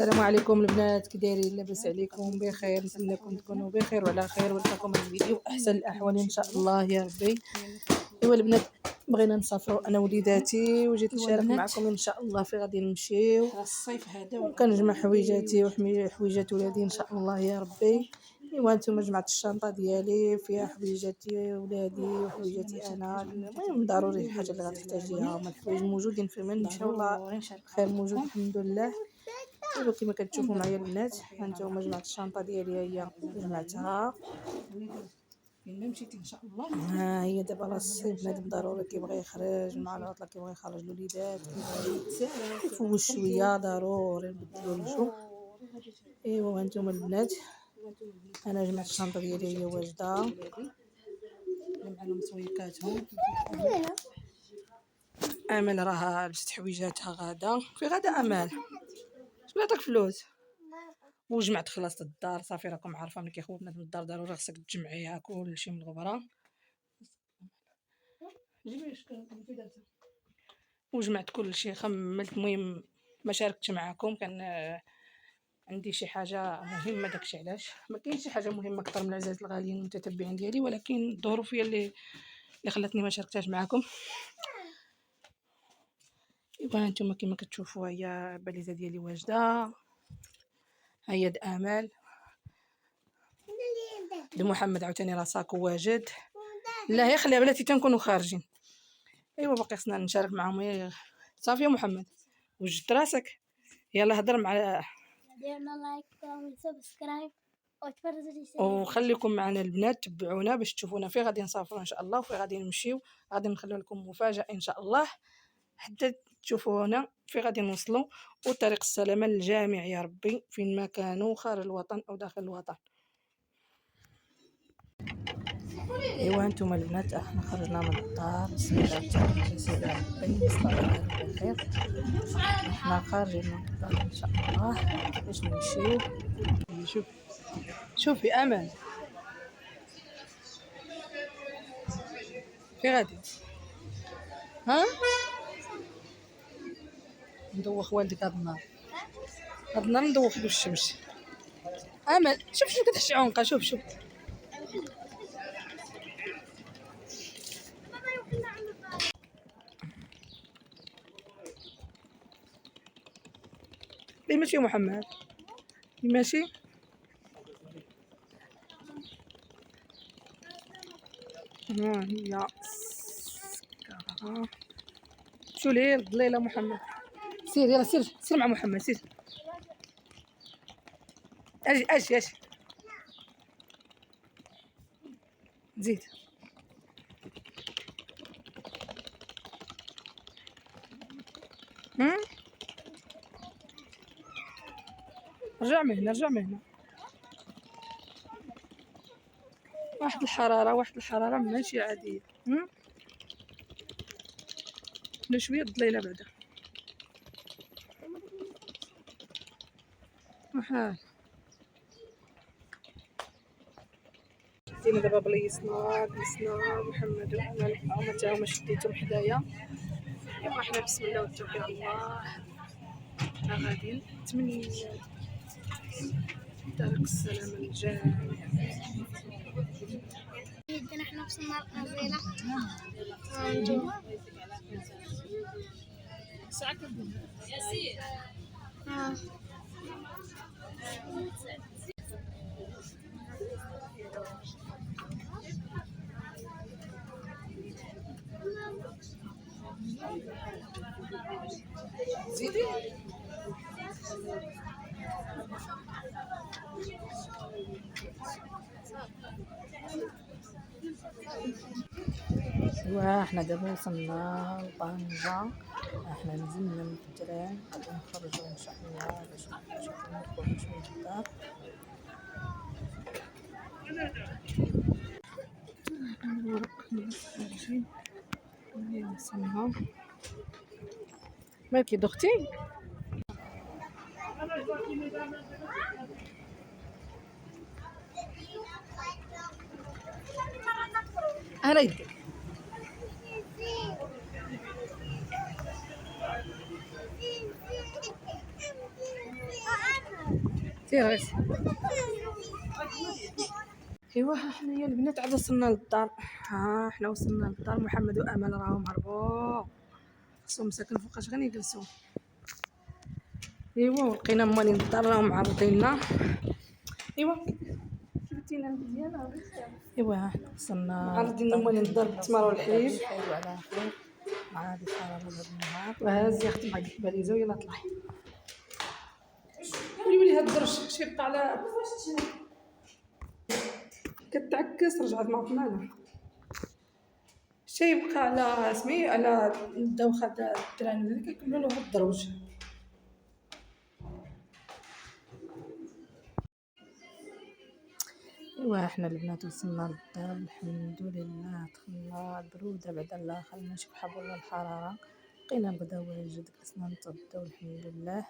السلام عليكم البنات، كي دايرين؟ لاباس عليكم؟ بخير، نتمنىكم تكونوا بخير وعلى خير، ونلقاكم في الفيديو احسن الاحوال ان شاء الله يا ربي. ايوا البنات، بغينا نسافروا انا وليداتي وجيت نشارك معكم ان شاء الله في غادي نمشيو الصيف هذا، وكنجمع حويجاتي وحويجات ولادي ان شاء الله يا ربي. ايوا نتوما جمعت الشنطه ديالي فيها حويجاتي ولادي وحويجاتي انا. المهم ضروري الحاجه اللي غتحتاجيها هما الحوايج موجودين في من نمشيو، الله خير موجود الحمد لله. ايوا كما كتشوفوا معايا البنات، هانتوما جمعت الشنطه ديالي، هي جمعتها فين ما مشيتي ان شاء الله. ها هي دابا راه الصيف، بنادم ضروري كيبغي يخرج مع العطله، كيبغي يخرج الوليدات، كيبغي يفوش شويه، ضروري نبدلوا الجو. ايوا هانتوما البنات، انا جمعت الشنطه ديالي هي واجده، معنا مسويكاتهم. امل راها لبست حويجاتها غادا في غدا. امل شكون عطاك فلوس؟ وجمعت خلصت الدار صافي، راكم عارفه ملي كيخوف بنادم الدار ضروري خصك تجمعيها كلشي من الغبره. وجمعت كلشي، خملت. المهم ما شاركتش معكم، كان عندي شي حاجه مهمه، داكشي علاش ما كاينش شي حاجه مهمه اكثر من العزاز الغاليين المتتبعين ديالي، ولكن الظروف هي اللي خلاتني ما شاركتهاش معكم. ايوا انتم كما كتشوفوا هي الباليزه ديالي واجده، هيا د امل لمحمد عاوتاني راه صاكو واجد. لا هي خليها بلاتي تنكونوا خارجين. ايوا باقي خصنا نشارك معهم. صافي يا محمد وجدت راسك، يلا هضر مع ديرنا لايك وسبسكرايب وخليكم معنا البنات، تبعونا باش تشوفونا في غادي نسافروا ان شاء الله، وفي غادي نمشيو. غادي نخليو لكم مفاجاه ان شاء الله حتى تشوفونا في غادي نوصلوا، وطريق السلامه للجميع يا ربي فين ما كانوا خارج الوطن او داخل الوطن. ايوا انتم البنات، احنا خرجنا من الدار، بسم الله تعالى سيدي ربي نصلي بخير. احنا خارجين من الدار ان شاء الله باش نمشيو. شوفي امل في غادي، ها ندوخ والدك هاد النهار، هاد النهار ندوخ له الشمس. امل شوف كتحشي عنقه، شوف ليه ماشي محمد ماشي. ها هي شو ليه الضليله محمد. سير يلا سير مع محمد، سير اجي زيد. رجع من هنا. واحد الحراره ماشي عاديه. شويه الضليله بعدا وحال. جينا دابا بليصنا محمد وامل، هما تا هما شديتهم حدايا. ايوا حنا بسم الله والتوكل على الله غاديين. نتمنى طريق السلامه للجميع. احنا وصلنا القبيله. هانتوما ياسين زيدي ايوا حنا دابا وصلنا لطنجة، احنا نزلنا من التران غادي نخرجوا ان شاء الله باش نشوفوا ندخلوا شويه للدار. وصلنا مالكي دختي. انا يدي سير غير. ايوا حنايا البنات عاد وصلنا للدار. حنا وصلنا للدار. محمد وامل راهم هربوا، خصهم ساكن فوقاش غير يجلسوا. ايوا لقينا مالين الدار راهم معرضيننا. ايوا جبتينا مزيانه. ايوا حنا وصلنا معرضين مالين الدار بالتمر والحليب. خير وعلى خير مع هذه الحراره هذا النهار. وهز يا اختي معك الباليزه ويلا طلعي. ولي هاد الدرج شي بقى على كتعكس رجعت مع فمانه. شي يبقى على سمي على الدوخه تاع الدراري اللي كيكملوا له هاد الدروج. ايوا حنا البنات وصلنا للدار الحمد لله. دخلنا البروده بعد الله خلينا نشوف حاب الله الحراره. لقينا بدا واجد جلسنا نتغداو الحمد لله.